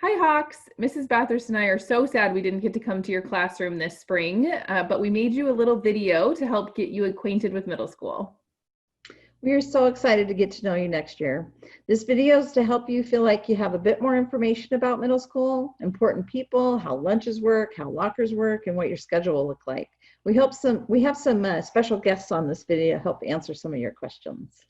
Hi, Hawks. Mrs. Bathurst and I are so sad we didn't get to come to your classroom this spring, but we made you a little video to help get you acquainted with middle school. We are so excited to get to know you next year. This video is to help you feel like you have a bit more information about middle school, important people, how lunches work, how lockers work, and what your schedule will look like. We have some special guests on this video to help answer some of your questions.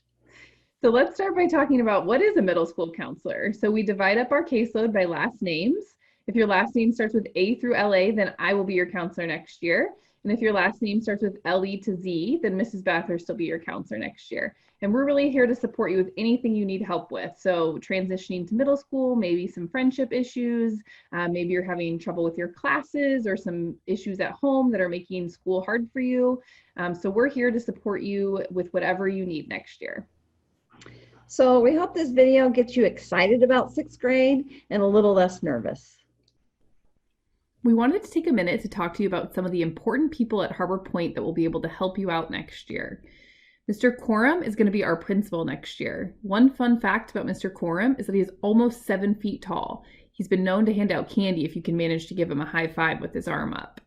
So let's start by talking about what is a middle school counselor. So we divide up our caseload by last names. If your last name starts with A through LA, then I will be your counselor next year. And if your last name starts with LE to Z, then Mrs. Bathurst will be your counselor next year. And we're really here to support you with anything you need help with. So transitioning to middle school, maybe some friendship issues, maybe you're having trouble with your classes or some issues at home that are making school hard for you. So we're here to support you with whatever you need next year. So we hope this video gets you excited about sixth grade and a little less nervous. We wanted to take a minute to talk to you about some of the important people at Harbor Point that will be able to help you out next year. Mr. Coram is going to be our principal next year. One fun fact about Mr. Coram is that he is almost 7 feet tall. He's been known to hand out candy if you can manage to give him a high five with his arm up.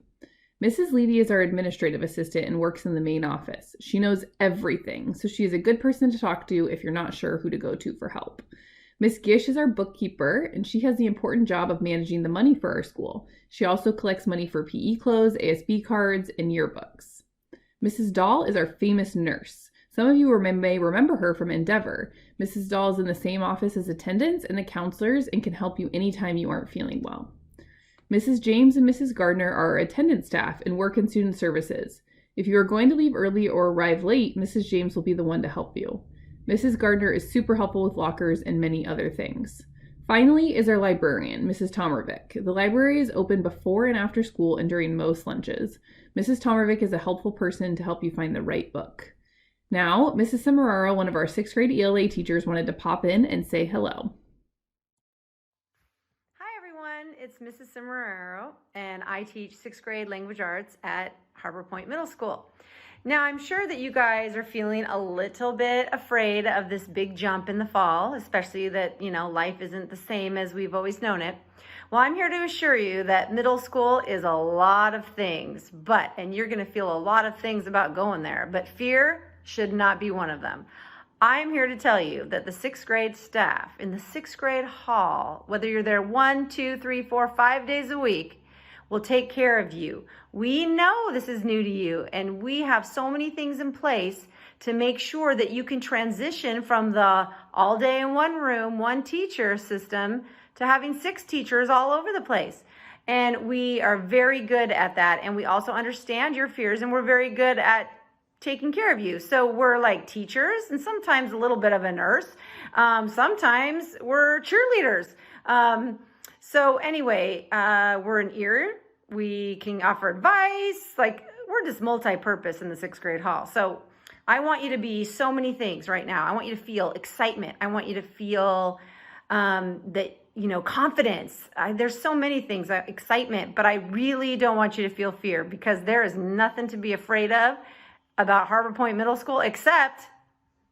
Mrs. Levy is our administrative assistant and works in the main office. She knows everything, so she is a good person to talk to if you're not sure who to go to for help. Miss Gish is our bookkeeper, and she has the important job of managing the money for our school. She also collects money for PE clothes, ASB cards, and yearbooks. Mrs. Dahl is our famous nurse. Some of you may remember her from Endeavor. Mrs. Dahl is in the same office as attendants and the counselors and can help you anytime you aren't feeling well. Mrs. James and Mrs. Gardner are our attendant staff and work in student services. If you are going to leave early or arrive late, Mrs. James will be the one to help you. Mrs. Gardner is super helpful with lockers and many other things. Finally is our librarian, Mrs. Tomervik. The library is open before and after school and during most lunches. Mrs. Tomervik is a helpful person to help you find the right book. Now, Mrs. Semeraro, one of our 6th grade ELA teachers, wanted to pop in and say hello. It's Mrs. Semeraro, and I teach 6th grade language arts at Harbor Point Middle School. Now, I'm sure that you guys are feeling a little bit afraid of this big jump in the fall, especially that, life isn't the same as we've always known it. Well, I'm here to assure you that middle school is a lot of things, and you're going to feel a lot of things about going there, but fear should not be one of them. I'm here to tell you that the 6th grade staff in the 6th grade hall, whether you're there 1, 2, 3, 4, 5 days a week, will take care of you. We know this is new to you, and we have so many things in place to make sure that you can transition from the all day in one room, one teacher system to having 6 teachers all over the place. And we are very good at that. And we also understand your fears, and we're very good at taking care of you. So we're like teachers and sometimes a little bit of a nurse. Sometimes we're cheerleaders. So anyway, we're an ear. We can offer advice. We're just multi-purpose in the 6th grade hall. So I want you to be so many things right now. I want you to feel excitement. I want you to feel confidence. There's so many things, excitement, but I really don't want you to feel fear, because there is nothing to be afraid of about Harbor Point Middle School, except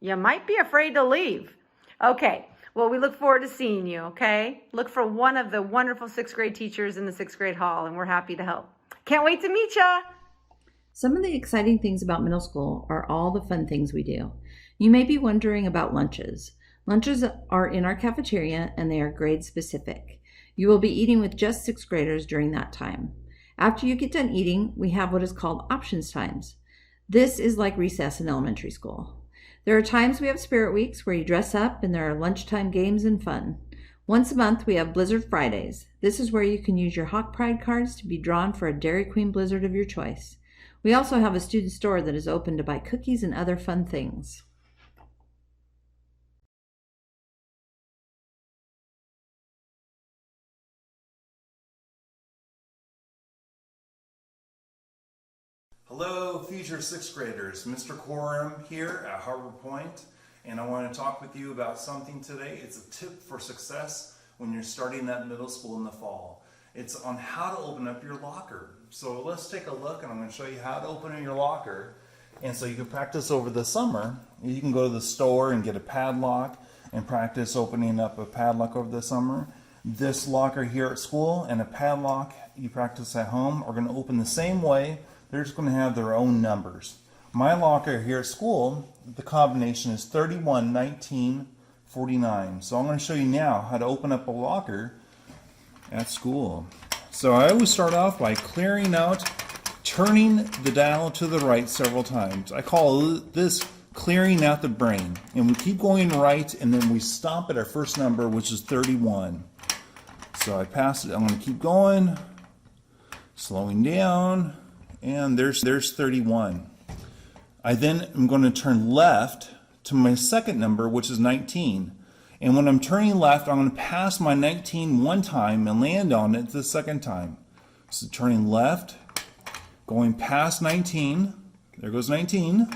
you might be afraid to leave. Okay, well, we look forward to seeing you, okay? Look for one of the wonderful 6th grade teachers in the 6th grade hall, and we're happy to help. Can't wait to meet ya! Some of the exciting things about middle school are all the fun things we do. You may be wondering about lunches. Lunches are in our cafeteria, and they are grade specific. You will be eating with just 6th graders during that time. After you get done eating, we have what is called options times. This is like recess in elementary school. There are times we have spirit weeks where you dress up and there are lunchtime games and fun. Once a month we have Blizzard Fridays. This is where you can use your Hawk Pride cards to be drawn for a Dairy Queen Blizzard of your choice. We also have a student store that is open to buy cookies and other fun things. Hello, future 6th graders. Mr. Coram here at Harbor Point, and I want to talk with you about something today. It's a tip for success when you're starting that middle school in the fall. It's on how to open up your locker. So let's take a look, and I'm going to show you how to open your locker. And so you can practice over the summer. You can go to the store and get a padlock and practice opening up a padlock over the summer. this locker here at school and a padlock you practice at home are going to open the same way. They're just going to have their own numbers. My locker here at school, the combination is 31, 19, 49. So I'm going to show you now how to open up a locker at school. So I always start off by clearing out, turning the dial to the right several times. I call this clearing out the brain. And we keep going right, and then we stop at our first number, which is 31. So I pass it. I'm going to keep going, slowing down, and there's 31. I then am going to turn left to my second number, which is 19. And when I'm turning left, I'm going to pass my 19 one time and land on it the second time. So turning left, going past 19, there goes 19.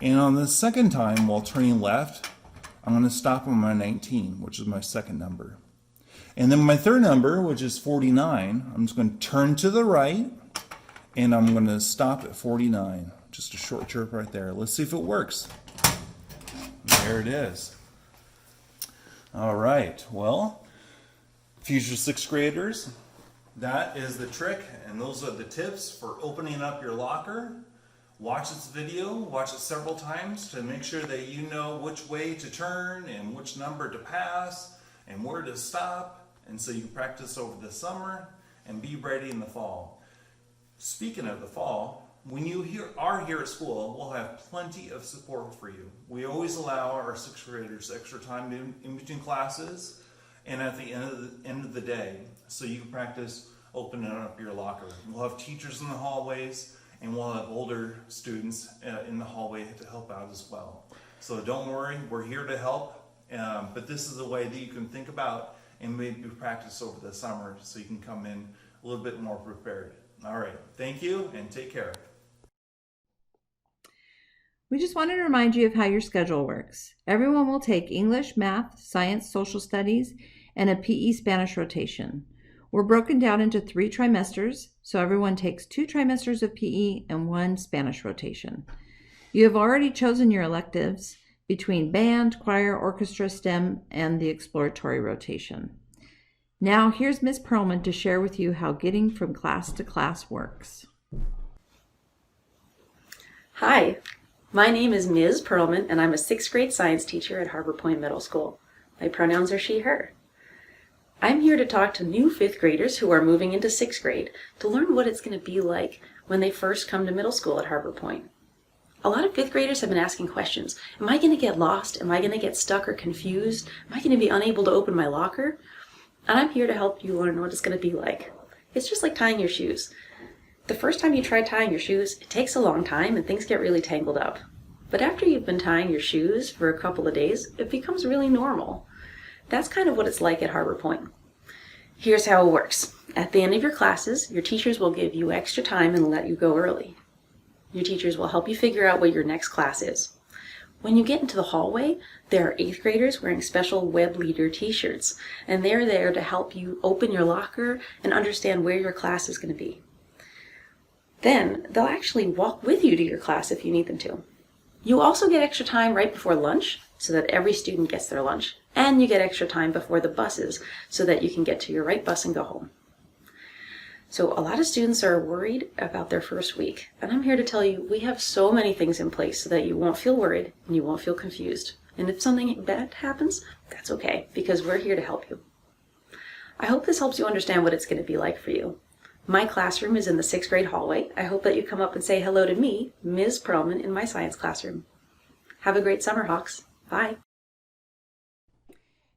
And on the second time, while turning left, I'm going to stop on my 19, which is my second number. And then my third number, which is 49, I'm just going to turn to the right, and I'm going to stop at 49. Just a short chirp right there. Let's see if it works. There it is. All right. Well, future sixth graders, that is the trick, and those are the tips for opening up your locker. Watch this video, watch it several times to make sure that you know which way to turn and which number to pass and where to stop, and so you practice over the summer and be ready in the fall. Speaking of the fall, when you are here at school, we'll have plenty of support for you. We always allow our sixth graders extra time in between classes and at the end of the day, so you can practice opening up your locker. We'll have teachers in the hallways, and we'll have older students in the hallway to help out as well. So don't worry, we're here to help, but this is a way that you can think about and maybe practice over the summer so you can come in a little bit more prepared. All right, thank you and take care. We just wanted to remind you of how your schedule works. Everyone will take English, math, science, social studies, and a PE Spanish rotation. We're broken down into 3 trimesters, so everyone takes 2 trimesters of PE and 1 Spanish rotation. You have already chosen your electives between band, choir, orchestra, STEM, and the exploratory rotation. Now here's Ms. Perlman to share with you how getting from class to class works. Hi, my name is Ms. Perlman, and I'm a 6th grade science teacher at Harbor Point Middle School. My pronouns are she, her. I'm here to talk to new 5th graders who are moving into 6th grade to learn what it's going to be like when they first come to middle school at Harbor Point. A lot of 5th graders have been asking questions. Am I going to get lost? Am I going to get stuck or confused? Am I going to be unable to open my locker? And I'm here to help you learn what it's going to be like. It's just like tying your shoes. The first time you try tying your shoes, it takes a long time and things get really tangled up. But after you've been tying your shoes for a couple of days, it becomes really normal. That's kind of what it's like at Harbor Point. Here's how it works. At the end of your classes, your teachers will give you extra time and let you go early. Your teachers will help you figure out what your next class is. When you get into the hallway, there are 8th graders wearing special Web Leader t-shirts, and they're there to help you open your locker and understand where your class is going to be. Then, they'll actually walk with you to your class if you need them to. You also get extra time right before lunch, so that every student gets their lunch, and you get extra time before the buses, so that you can get to your right bus and go home. So a lot of students are worried about their first week, and I'm here to tell you we have so many things in place so that you won't feel worried and you won't feel confused. And if something bad happens, that's okay, because we're here to help you. I hope this helps you understand what it's going to be like for you. My classroom is in the 6th grade hallway. I hope that you come up and say hello to me, Ms. Perlman, in my science classroom. Have a great summer, Hawks. Bye.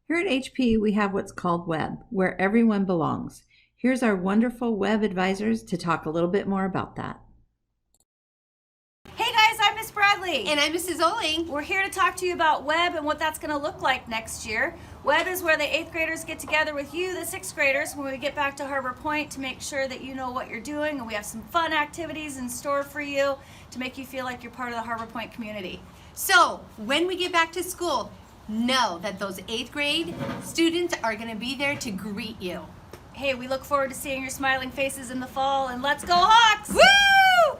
Here at HP, we have what's called Web, where everyone belongs. Here's our wonderful Web advisors to talk a little bit more about that. Hey guys, I'm Miss Bradley. And I'm Mrs. Oling. We're here to talk to you about Web and what that's going to look like next year. Web is where the 8th graders get together with you, the 6th graders, when we get back to Harbor Point to make sure that you know what you're doing, and we have some fun activities in store for you to make you feel like you're part of the Harbor Point community. So, when we get back to school, know that those 8th grade students are going to be there to greet you. Hey, we look forward to seeing your smiling faces in the fall, and let's go Hawks! Woo!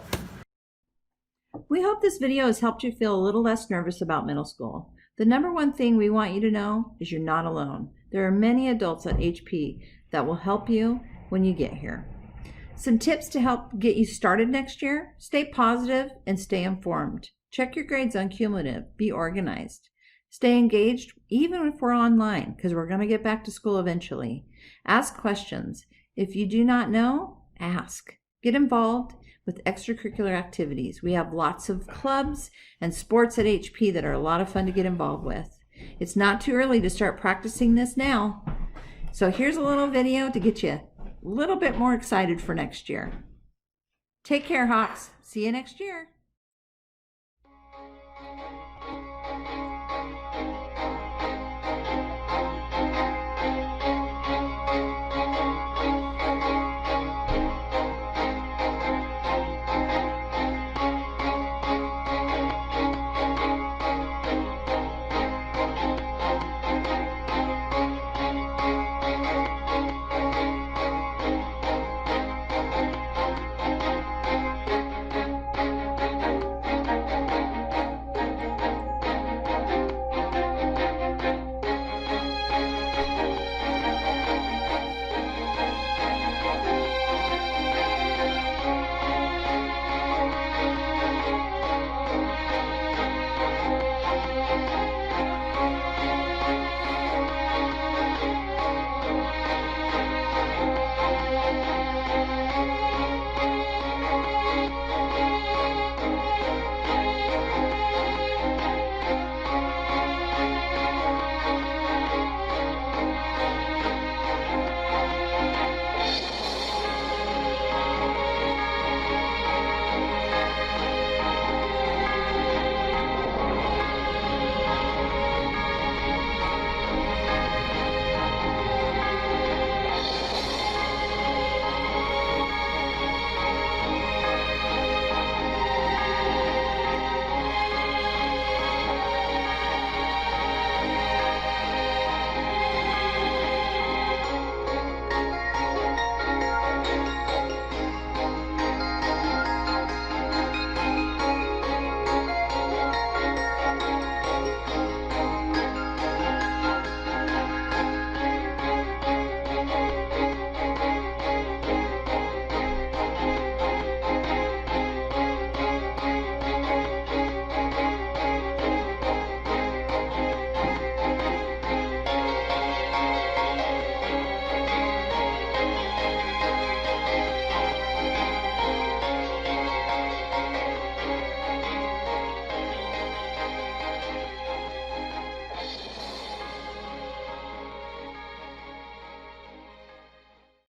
We hope this video has helped you feel a little less nervous about middle school. The number one thing we want you to know is you're not alone. There are many adults at HP that will help you when you get here. Some tips to help get you started next year: stay positive and stay informed. Check your grades on cumulative. Be organized. Stay engaged even if we're online, because we're going to get back to school eventually. Ask questions. If you do not know, ask. Get involved with extracurricular activities. We have lots of clubs and sports at HP that are a lot of fun to get involved with. It's not too early to start practicing this now. So here's a little video to get you a little bit more excited for next year. Take care, Hawks. See you next year.